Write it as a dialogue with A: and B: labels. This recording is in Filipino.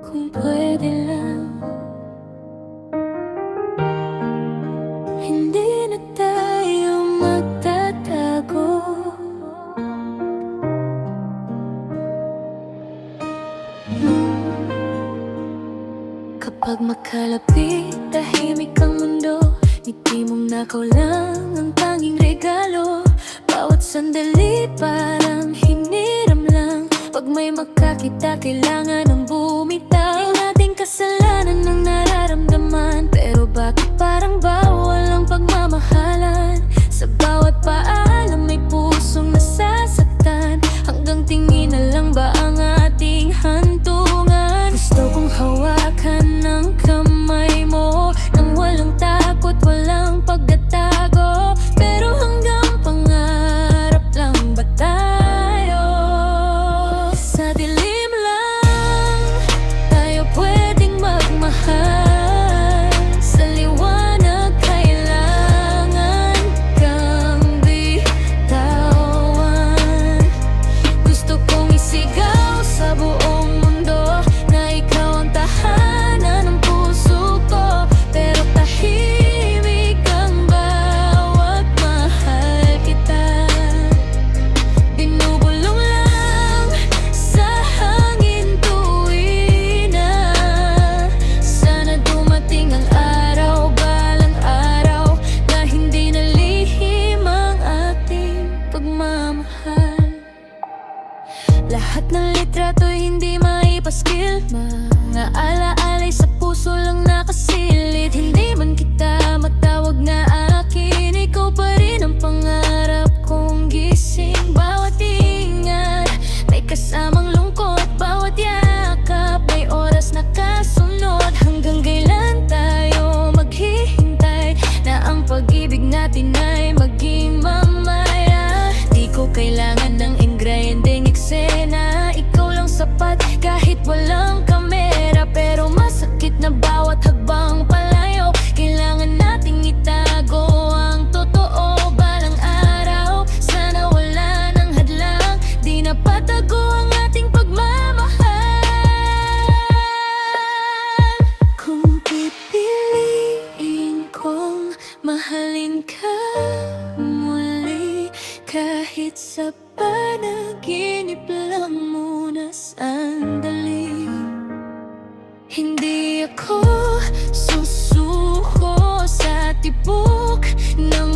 A: Kung pwede lang, hindi na tayo magtatago. Kapag makalapit, tahimik ang mundo. Ngiti mong nakaw lang ang tanging regalo. Bawat sandali parang hiniram lang. Pag may makakita, kailangan ng bumitaw. Di nating kasalanan ng nararamdaman, pero bakit parang bawal ang pagmamahalan? Sa bawat paalam may pusong nasasaktan. Hanggang tingin na lang ba ang ating hantungan? Gusto kong hawakan ng kamay mo nang walang takot, walang pagtatago. Pero hanggang pangarap lang ba tayo? Sa dilim lang tayo pwedeng magmahal. Sa liwanag kailangan kang bitawan. Gusto kong isigaw sa buong mundo na ikaw ang tahanan ng puso ko. Pero tahimik ang bawat mahal kita. Binubulong lang sa hangin tuwing na sana dumating ang araw, balang araw, na hindi na lihim ang ating pagmamahal. Lahat ng litrato hindi maipaskil, mga alaalay sa puso lang nakasilid. Hindi man kita matawag na akin, ikaw pa rin ang pangarap kong gising. Bawat ingat may kasamang lungkot, bawat yakap may oras na kasunod. Hanggang kailan tayo maghihintay na ang pag-ibig natin ay maging mamaya? Di ko kailangan ng ingranding eksena, ikaw lang sapat kahit walang kamera. Pero masakit na bawat hagbang palayo, kailangan nating itago ang totoo. Balang araw, sana wala ng hadlang, di na patago ang ating pagmamahal. Kung pipiliin kong mahalin ka muli, kahit sa panaginip lang muna sandali. Hindi ako susuko sa tibok ng